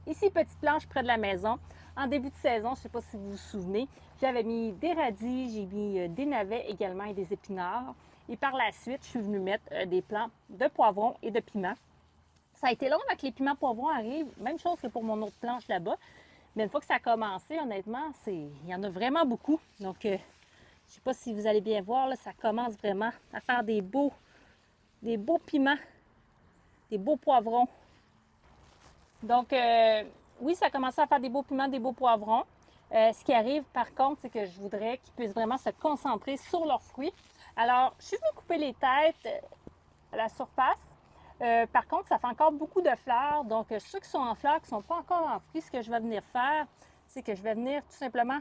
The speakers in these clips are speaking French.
Ici, Petite Planche près de la maison. En début de saison, je ne sais pas si vous vous souvenez, j'avais mis des radis, j'ai mis des navets également et des épinards. Et par la suite, je suis venue mettre des plants de poivrons et de piments. Ça a été long avant que les piments poivrons arrivent, même chose que pour mon autre planche là-bas. Mais une fois que ça a commencé, honnêtement, il y en a vraiment beaucoup. Donc, je ne sais pas si vous allez bien voir, là, ça commence vraiment à faire des beaux piments, des beaux poivrons. Donc, oui, ça a commencé à faire des beaux piments, des beaux poivrons. Ce qui arrive, par contre, c'est que je voudrais qu'ils puissent vraiment se concentrer sur leurs fruits. Alors, je suis venue couper les têtes à la surface. Par contre, ça fait encore beaucoup de fleurs. Donc, ceux qui sont en fleurs, qui ne sont pas encore en fruits, ce que je vais venir faire, c'est que je vais venir tout simplement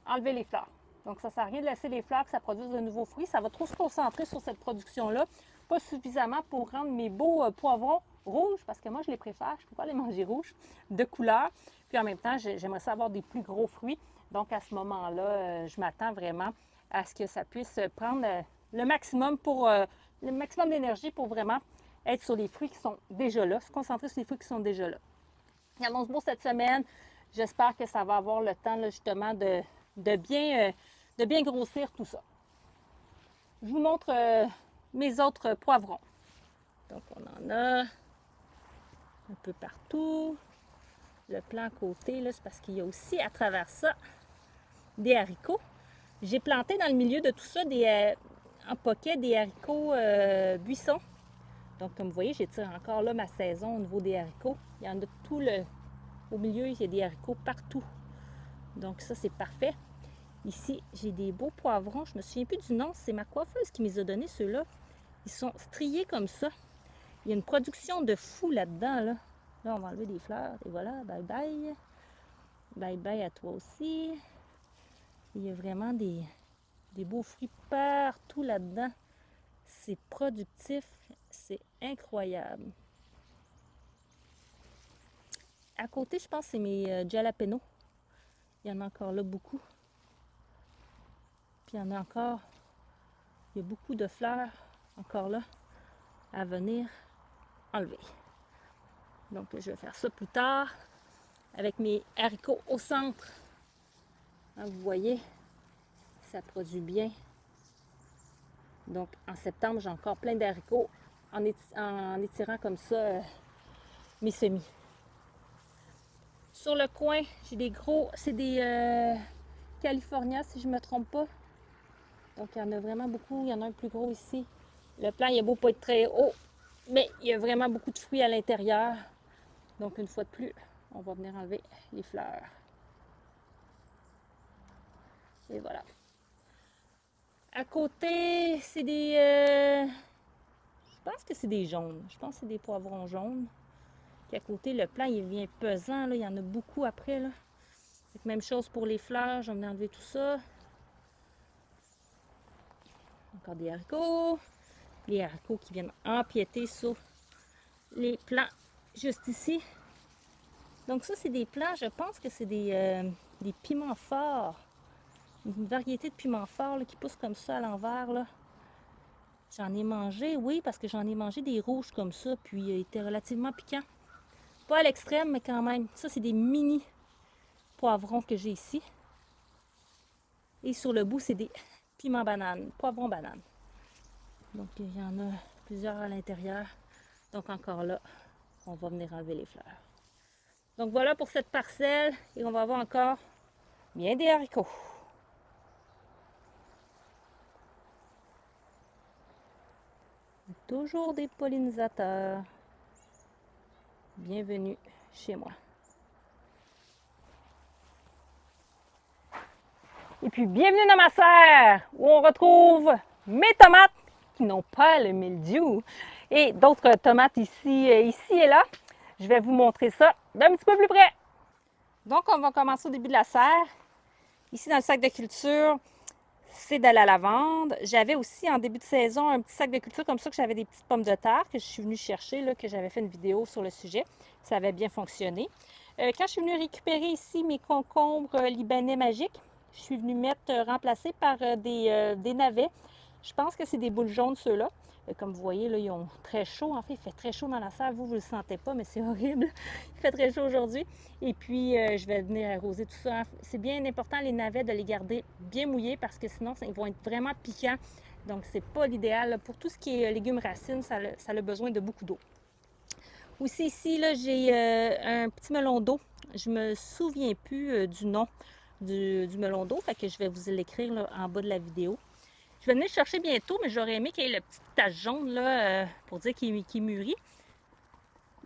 enlever les fleurs. Donc, ça ne sert à rien de laisser les fleurs que ça produise de nouveaux fruits. Ça va trop se concentrer sur cette production-là. Pas suffisamment pour rendre mes beaux poivrons rouges, parce que moi, je les préfère. Je ne peux pas les manger rouges, de couleur. Puis en même temps, j'aimerais ça avoir des plus gros fruits. Donc, à ce moment-là, je m'attends vraiment à ce que ça puisse prendre le maximum d'énergie pour vraiment être sur les fruits qui sont déjà là, se concentrer sur les fruits qui sont déjà là. Il annonce beau cette semaine. J'espère que ça va avoir le temps là, justement de bien grossir tout ça. Je vous montre mes autres poivrons. Donc, on en a un peu partout. Le plan à côté, c'est parce qu'il y a aussi à travers ça des haricots. J'ai planté dans le milieu de tout ça en poquet des haricots buissons. Donc, comme vous voyez, j'étire encore là ma saison au niveau des haricots. Il y en a au milieu, il y a des haricots partout. Donc, ça, c'est parfait. Ici, j'ai des beaux poivrons. Je me souviens plus du nom. C'est ma coiffeuse qui me les a donnés, ceux-là. Ils sont striés comme ça. Il y a une production de fou là-dedans. Là, on va enlever des fleurs. Et voilà, bye bye. Bye bye à toi aussi. Il y a vraiment des beaux fruits partout là-dedans. C'est productif. C'est incroyable. À côté, je pense que c'est mes jalapenos. Il y en a encore là beaucoup. Puis il y en a encore. Il y a beaucoup de fleurs encore là à venir enlever. Donc, je vais faire ça plus tard avec mes haricots au centre. Hein, vous voyez, ça produit bien. Donc, en septembre, j'ai encore plein d'haricots en étirant comme ça mes semis. Sur le coin, j'ai des gros, c'est des California si je ne me trompe pas. Donc, il y en a vraiment beaucoup. Il y en a un plus gros ici. Le plant, il a beau pas être très haut, mais il y a vraiment beaucoup de fruits à l'intérieur. Donc, une fois de plus, on va venir enlever les fleurs. Et voilà. À côté, c'est je pense que c'est des jaunes. Je pense que c'est des poivrons jaunes. Puis à côté, le plant, il vient pesant. Là. Il y en a beaucoup après. Là. Même chose pour les fleurs. Je vais venir enlever tout ça. Encore des haricots. Les haricots qui viennent empiéter sur les plants juste ici. Donc ça, c'est des plants, je pense que c'est des piments forts. Une variété de piments forts là, qui poussent comme ça à l'envers. J'en ai mangé, oui, parce que j'en ai mangé des rouges comme ça, puis ils étaient relativement piquants. Pas à l'extrême, mais quand même. Ça, c'est des mini poivrons que j'ai ici. Et sur le bout, c'est des piments bananes, poivrons bananes. Donc, il y en a plusieurs à l'intérieur. Donc, encore là, on va venir enlever les fleurs. Donc, voilà pour cette parcelle. Et on va avoir encore bien des haricots. Toujours des pollinisateurs. Bienvenue chez moi. Et puis, bienvenue dans ma serre où on retrouve mes tomates qui n'ont pas le mildiou et d'autres tomates ici et là. Je vais vous montrer ça d'un petit peu plus près. Donc, on va commencer au début de la serre. Ici, dans le sac de culture, c'est de la lavande. J'avais aussi en début de saison un petit sac de culture comme ça que j'avais des petites pommes de terre que je suis venue chercher, là, que j'avais fait une vidéo sur le sujet. Ça avait bien fonctionné. Quand je suis venue récupérer ici mes concombres libanais magiques, je suis venue remplacer par des navets. Je pense que c'est des boules jaunes ceux-là. Comme vous voyez, là, ils ont très chaud. En fait, il fait très chaud dans la serre. Vous ne le sentez pas, mais c'est horrible. Il fait très chaud aujourd'hui. Et puis, je vais venir arroser tout ça. C'est bien important, les navets, de les garder bien mouillés parce que sinon, ils vont être vraiment piquants. Donc, c'est pas l'idéal. Pour tout ce qui est légumes racines, ça a besoin de beaucoup d'eau. Aussi, ici, là, j'ai un petit melon d'eau. Je me souviens plus du nom du melon d'eau. Fait que je vais vous l'écrire en bas de la vidéo. Je vais venir le chercher bientôt, mais j'aurais aimé qu'il y ait le petit tache jaune là, pour dire qu'il mûrit.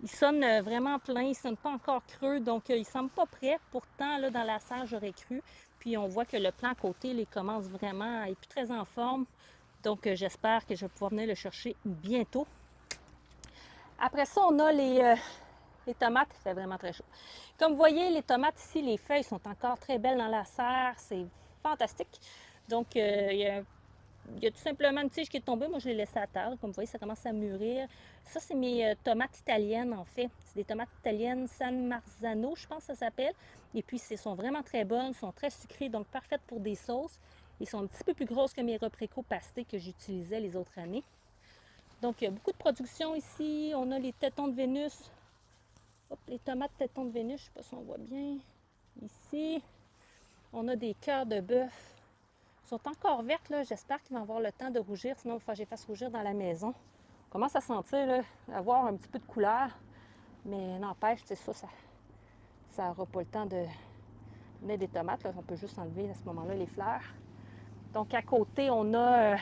Il sonne vraiment plein, il ne sonne pas encore creux, donc il ne semble pas prêt. Pourtant, là, dans la serre, j'aurais cru. Puis on voit que le plant à côté, il commence vraiment, il n'est plus très en forme. Donc j'espère que je vais pouvoir venir le chercher bientôt. Après ça, on a les tomates. Il fait vraiment très chaud. Comme vous voyez, les tomates ici, les feuilles sont encore très belles dans la serre. C'est fantastique. Donc, il y a tout simplement une tige qui est tombée. Moi, je l'ai laissée à terre. Comme vous voyez, ça commence à mûrir. Ça, c'est mes tomates italiennes, en fait. C'est des tomates italiennes San Marzano, je pense que ça s'appelle. Et puis, elles sont vraiment très bonnes, sont très sucrées, donc parfaites pour des sauces. Ils sont un petit peu plus grosses que mes repricots pastés que j'utilisais les autres années. Donc, il y a beaucoup de production ici. On a les tétons de Vénus. Hop, les tomates tétons de Vénus, je ne sais pas si on voit bien. Ici, on a des cœurs de bœuf. Elles sont encore vertes, là. J'espère qu'ils vont avoir le temps de rougir, sinon il faut que je les fasse rougir dans la maison. On commence à sentir, là, avoir un petit peu de couleur, mais n'empêche, c'est ça n'aura pas le temps de mettre des tomates. Là. On peut juste enlever à ce moment-là les fleurs. Donc, à côté, on a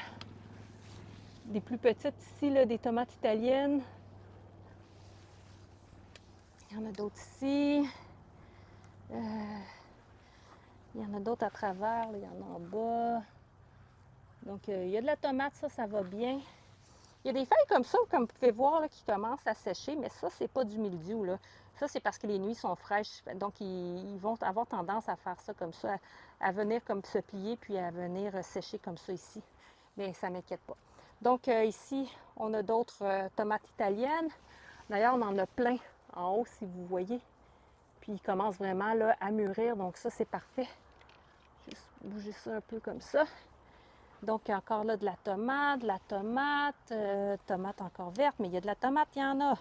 des plus petites ici, là, des tomates italiennes. Il y en a d'autres ici. Il y en a d'autres à travers. Là. Il y en a en bas. Donc, il y a de la tomate, ça va bien. Il y a des feuilles comme ça, comme vous pouvez voir, là, qui commencent à sécher, mais ça, c'est pas du mildiou. Là. Ça, c'est parce que les nuits sont fraîches. Donc, ils vont avoir tendance à faire ça comme ça, à venir comme se plier, puis à venir sécher comme ça ici. Mais ça ne m'inquiète pas. Donc, ici, on a d'autres tomates italiennes. D'ailleurs, on en a plein en haut, si vous voyez. Puis, ils commencent vraiment là, à mûrir. Donc, ça, c'est parfait. Juste bouger ça un peu comme ça. Donc, encore là de la tomate, tomate encore verte, mais il y a de la tomate, il y en a.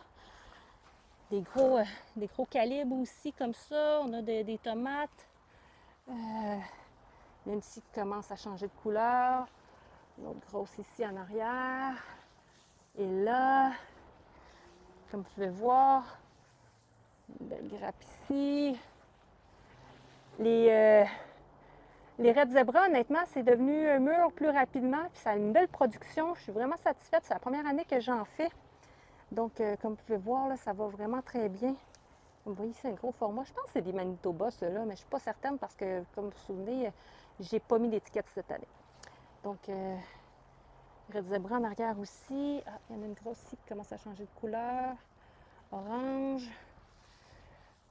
Des gros calibres aussi, comme ça. On a des tomates. Il y a une ici qui commence à changer de couleur. Une autre grosse ici en arrière. Et là, comme vous pouvez voir, une belle grappe ici. Les Red Zebra, honnêtement, c'est devenu mûr plus rapidement, puis ça a une belle production. Je suis vraiment satisfaite. C'est la première année que j'en fais. Donc, comme vous pouvez voir, là, ça va vraiment très bien. Vous voyez, c'est un gros format. Je pense que c'est des Manitoba, ceux-là, mais je ne suis pas certaine parce que, comme vous vous souvenez, j'ai pas mis d'étiquette cette année. Donc, Red Zebra en arrière aussi. Ah, il y en a une grosse ici qui commence à changer de couleur. Orange.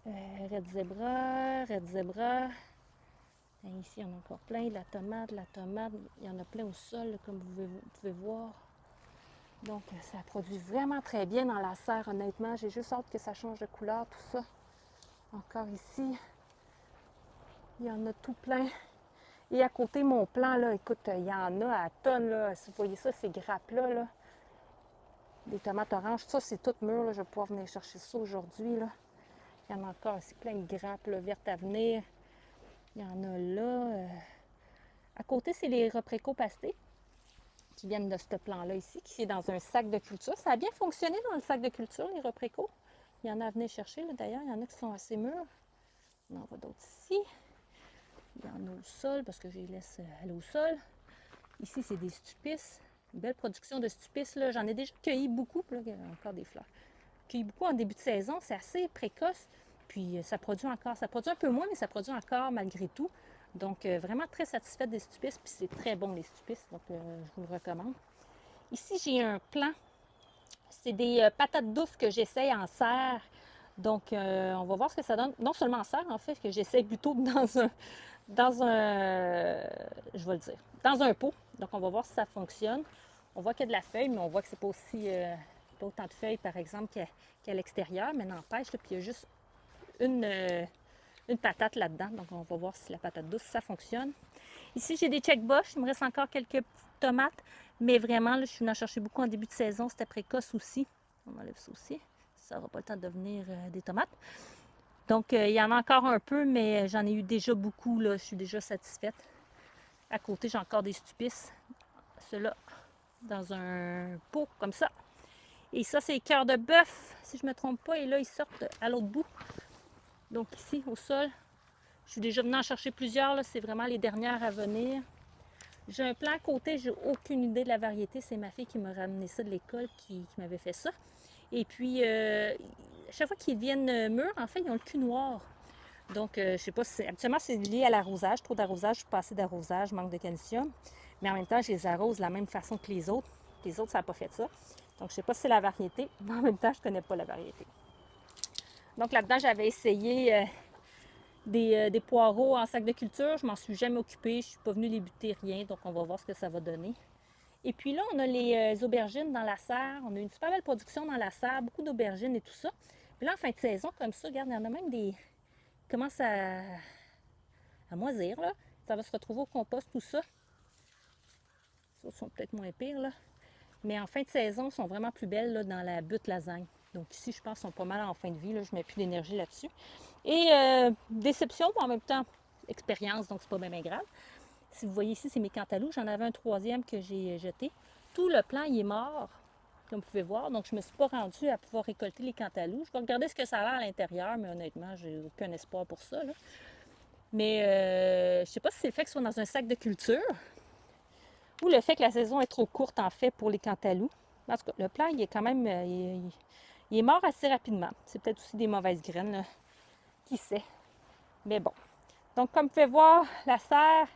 Red Zebra, Red Zebra. Et ici, il y en a encore plein. La tomate. Il y en a plein au sol, là, comme vous pouvez voir. Donc, ça produit vraiment très bien dans la serre, honnêtement. J'ai juste hâte que ça change de couleur, tout ça. Encore ici, il y en a tout plein. Et à côté, mon plan, là, écoute, il y en a à tonnes, là. Si vous voyez ça, ces grappes-là, là. Des tomates oranges, ça, c'est tout mûr, là. Je vais pouvoir venir chercher ça aujourd'hui, là. Il y en a encore ici plein de grappes, là, vertes à venir. Il y en a là. À côté, c'est les repricots pastés qui viennent de ce plan-là ici, qui est dans un sac de culture. Ça a bien fonctionné dans le sac de culture, les repricots. Il y en a à venir chercher, là, d'ailleurs. Il y en a qui sont assez mûrs. On en voit d'autres ici. Il y en a au sol, parce que je les laisse aller au sol. Ici, c'est des stupices. Une belle production de stupices. J'en ai déjà cueilli beaucoup. Puis là, il y a encore des fleurs. Cueilli beaucoup en début de saison. C'est assez précoce. Puis ça produit encore. Ça produit un peu moins, mais ça produit encore malgré tout. Donc, vraiment très satisfaite des stupices. Puis c'est très bon, les stupices. Donc, je vous le recommande. Ici, j'ai un plan. C'est des patates douces que j'essaye en serre. Donc, on va voir ce que ça donne. Non seulement en serre, en fait, que j'essaye plutôt je vais le dire, dans un pot. Donc, on va voir si ça fonctionne. On voit qu'il y a de la feuille, mais on voit que c'est pas aussi, pas autant de feuilles, par exemple, qu'à l'extérieur. Mais n'empêche, puis il y a juste une patate là-dedans. Donc, on va voir si la patate douce, ça fonctionne. Ici, j'ai des check-boss. Il me reste encore quelques tomates, mais vraiment, là, je suis venue en chercher beaucoup en début de saison. C'était précoce aussi. On enlève ça aussi. Ça n'aura pas le temps de devenir des tomates. Donc, il y en a encore un peu, mais j'en ai eu déjà beaucoup. Là. Je suis déjà satisfaite. À côté, j'ai encore des stupices. Ceux-là, dans un pot comme ça. Et ça, c'est cœur de bœuf, si je ne me trompe pas. Et là, ils sortent à l'autre bout. Donc ici, au sol, je suis déjà venue en chercher plusieurs. C'est vraiment les dernières à venir. J'ai un plan à côté, j'ai aucune idée de la variété. C'est ma fille qui m'a ramené ça de l'école qui m'avait fait ça. Et puis, chaque fois qu'ils deviennent mûrs, en fait, ils ont le cul noir. Donc, je sais pas si habituellement, c'est lié à l'arrosage. Trop d'arrosage, pas assez d'arrosage, manque de calcium. Mais en même temps, je les arrose de la même façon que les autres. Les autres, ça n'a pas fait ça. Donc, je sais pas si c'est la variété, mais en même temps, je connais pas la variété. Donc, là-dedans, j'avais essayé des poireaux en sac de culture. Je m'en suis jamais occupée. Je suis pas venue les buter, rien. Donc, on va voir ce que ça va donner. Et puis là, on a les aubergines dans la serre. On a une super belle production dans la serre, beaucoup d'aubergines et tout ça. Puis là, en fin de saison, comme ça, regarde, il y en a même des... commencent à moisir, là. Ça va se retrouver au compost, tout ça. Ça sont peut-être moins pires, là. Mais en fin de saison, elles sont vraiment plus belles là, dans la butte lasagne. Donc ici, je pense qu'ils sont pas mal en fin de vie. Là. Je ne mets plus d'énergie là-dessus. Et déception, mais en même temps, expérience, donc c'est pas bien grave. Si vous voyez ici, c'est mes cantaloupes. J'en avais un troisième que j'ai jeté. Tout le plant, il est mort, comme vous pouvez voir. Donc, je ne me suis pas rendue à pouvoir récolter les cantaloupes. Je vais regarder ce que ça a l'air à l'intérieur, mais honnêtement, j'ai aucun espoir pour ça. Là. Mais je ne sais pas si c'est le fait que ce soit dans un sac de culture ou le fait que la saison est trop courte, en fait, pour les cantaloupes. En tout cas, le plant, il est quand même... il est mort assez rapidement. C'est peut-être aussi des mauvaises graines, là. Qui sait? Mais bon. Donc, comme vous pouvez voir, la serre...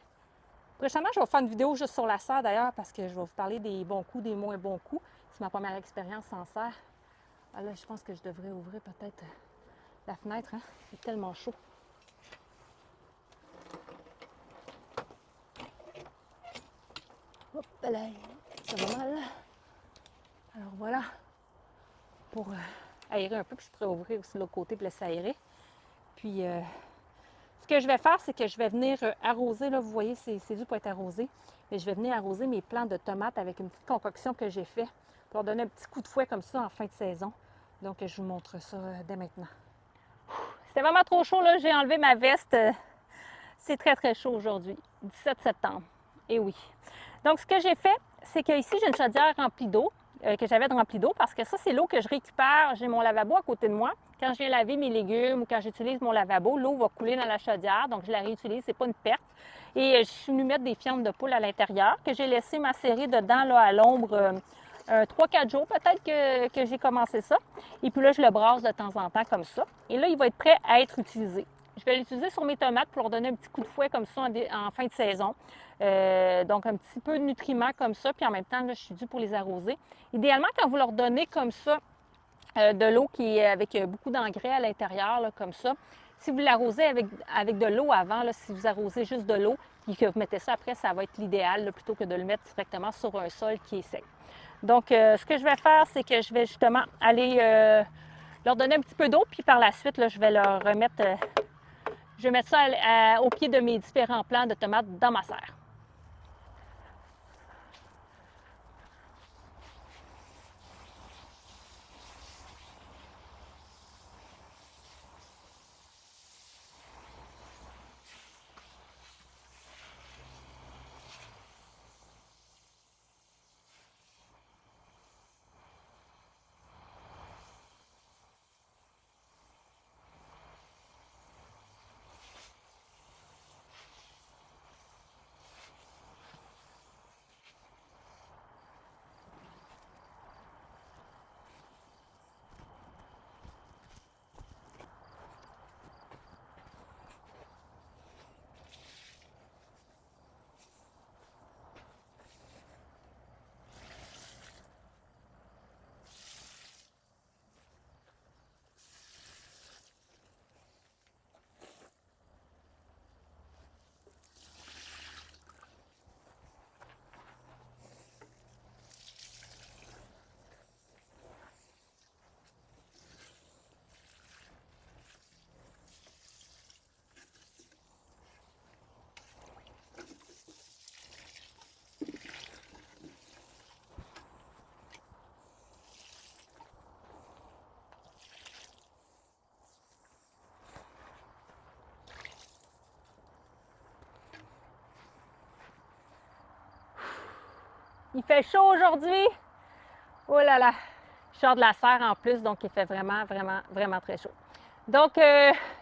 Prochainement, je vais faire une vidéo juste sur la serre, d'ailleurs, parce que je vais vous parler des bons coups, des moins bons coups. C'est ma première expérience en serre. Alors là, je pense que je devrais ouvrir peut-être la fenêtre. Hein? C'est tellement chaud. Hop là, ça va mal. Alors voilà, pour aérer un peu, puis je pourrais ouvrir aussi de l'autre côté pour laisser aérer. Puis, ce que je vais faire, c'est que je vais venir arroser, là, vous voyez, c'est dû pour être arrosé. Mais je vais venir arroser mes plants de tomates avec une petite concoction que j'ai fait pour leur donner un petit coup de fouet comme ça en fin de saison. Donc, je vous montre ça dès maintenant. C'était vraiment trop chaud, là. J'ai enlevé ma veste. C'est très, très chaud aujourd'hui, 17 septembre. Et oui. Donc, ce que j'ai fait, c'est qu'ici, j'ai une chaudière remplie d'eau, que j'avais remplie d'eau, parce que ça, c'est l'eau que je récupère. J'ai mon lavabo à côté de moi. Quand je viens laver mes légumes ou quand j'utilise mon lavabo, l'eau va couler dans la chaudière, donc je la réutilise, c'est pas une perte. Et je suis venue mettre des fientes de poule à l'intérieur, que j'ai laissé macérer dedans là, à l'ombre 3-4 jours peut-être que j'ai commencé ça. Et puis là, je le brasse de temps en temps comme ça. Et là, il va être prêt à être utilisé. Je vais l'utiliser sur mes tomates pour leur donner un petit coup de fouet comme ça en fin de saison. Donc, un petit peu de nutriments comme ça, puis en même temps, là, je suis due pour les arroser. Idéalement, quand vous leur donnez comme ça de l'eau qui est avec beaucoup d'engrais à l'intérieur, là, comme ça, si vous l'arrosez avec de l'eau avant, là, si vous arrosez juste de l'eau et que vous mettez ça après, ça va être l'idéal plutôt que de le mettre directement sur un sol qui est sec. Donc, ce que je vais faire, c'est que je vais justement aller leur donner un petit peu d'eau, puis par la suite, là, je vais leur remettre... je vais mettre ça au pied de mes différents plants de tomates dans ma serre. Il fait chaud aujourd'hui. Oh là là, je sors de la serre en plus, donc il fait vraiment, vraiment, vraiment très chaud. Donc,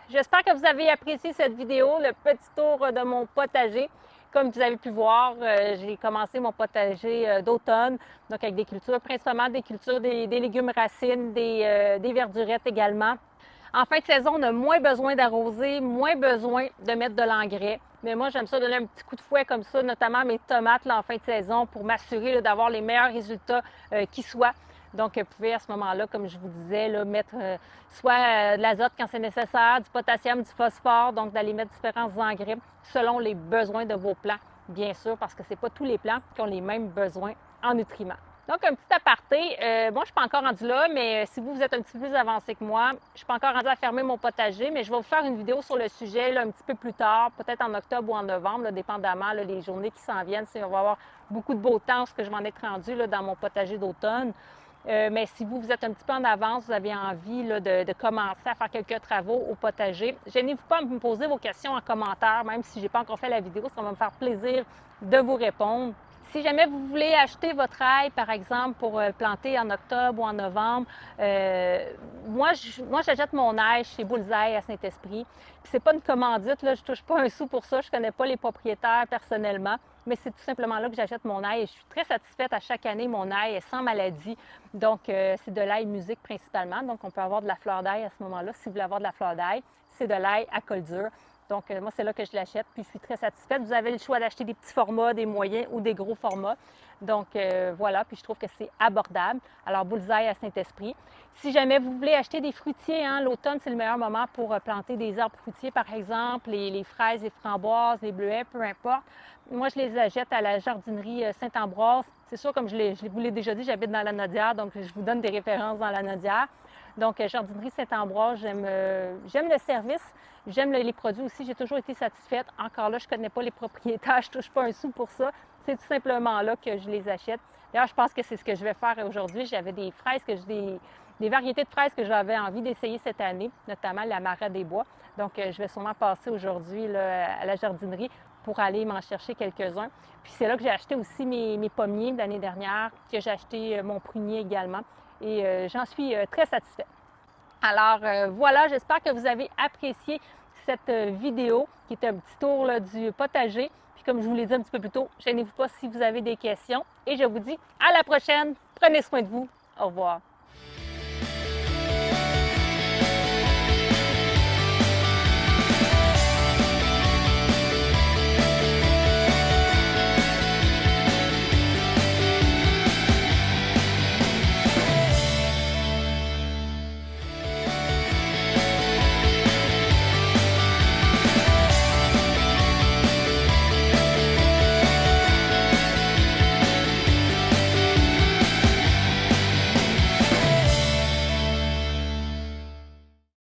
j'espère que vous avez apprécié cette vidéo, le petit tour de mon potager. Comme vous avez pu voir, j'ai commencé mon potager d'automne, donc avec des cultures, principalement des cultures, des légumes racines, des verdurettes également. En fin de saison, on a moins besoin d'arroser, moins besoin de mettre de l'engrais. Mais moi, j'aime ça donner un petit coup de fouet comme ça, notamment à mes tomates là, en fin de saison, pour m'assurer d'avoir les meilleurs résultats qui soient. Donc, vous pouvez à ce moment-là, comme je vous disais, là, mettre soit de l'azote quand c'est nécessaire, du potassium, du phosphore, donc d'aller mettre différents engrais selon les besoins de vos plants, bien sûr, parce que ce n'est pas tous les plants qui ont les mêmes besoins en nutriments. Donc, un petit aparté, moi, je ne suis pas encore rendue là, mais si vous êtes un petit peu plus avancé que moi, je ne suis pas encore rendue à fermer mon potager, mais je vais vous faire une vidéo sur le sujet là, un petit peu plus tard, peut-être en octobre ou en novembre, là, dépendamment là, les journées qui s'en viennent. Si on va avoir beaucoup de beau temps, ce que je m'en ai rendu là, dans mon potager d'automne. Mais si vous êtes un petit peu en avance, vous avez envie là, de commencer à faire quelques travaux au potager, gênez-vous pas à me poser vos questions en commentaire, même si je n'ai pas encore fait la vidéo, ça va me faire plaisir de vous répondre. Si jamais vous voulez acheter votre ail, par exemple, pour planter en octobre ou en novembre, moi, j'achète mon ail chez Bullseye à Saint-Esprit. Puis c'est pas une commandite, là, je touche pas un sou pour ça, je connais pas les propriétaires personnellement, mais c'est tout simplement là que j'achète mon ail et je suis très satisfaite à chaque année. Mon ail est sans maladie, donc c'est de l'ail musique principalement, donc on peut avoir de la fleur d'ail à ce moment-là. Si vous voulez avoir de la fleur d'ail, c'est de l'ail à col dur. Donc, moi, c'est là que je l'achète, puis je suis très satisfaite. Vous avez le choix d'acheter des petits formats, des moyens ou des gros formats. Donc, voilà, puis je trouve que c'est abordable. Alors, Bullseye à Saint-Esprit. Si jamais vous voulez acheter des fruitiers, hein, l'automne, c'est le meilleur moment pour planter des arbres fruitiers, par exemple, les fraises, les framboises, les bleuets, peu importe. Moi, je les achète à la jardinerie Saint-Ambroise. C'est sûr, comme je vous l'ai déjà dit, j'habite dans la Nodière, donc je vous donne des références dans la Nodière. Donc, jardinerie Saint-Ambroise, j'aime le service. J'aime les produits aussi. J'ai toujours été satisfaite. Encore là, je ne connais pas les propriétaires. Je ne touche pas un sou pour ça. C'est tout simplement là que je les achète. D'ailleurs, je pense que c'est ce que je vais faire aujourd'hui. J'avais des fraises, des variétés de fraises que j'avais envie d'essayer cette année, notamment la Marais des Bois. Donc, je vais sûrement passer aujourd'hui à la jardinerie pour aller m'en chercher quelques-uns. Puis c'est là que j'ai acheté aussi mes pommiers l'année dernière, que j'ai acheté mon prunier également. Et j'en suis très satisfaite. Alors voilà, j'espère que vous avez apprécié cette vidéo qui est un petit tour là, du potager. Puis comme je vous l'ai dit un petit peu plus tôt, gênez-vous pas si vous avez des questions. Et je vous dis à la prochaine. Prenez soin de vous. Au revoir.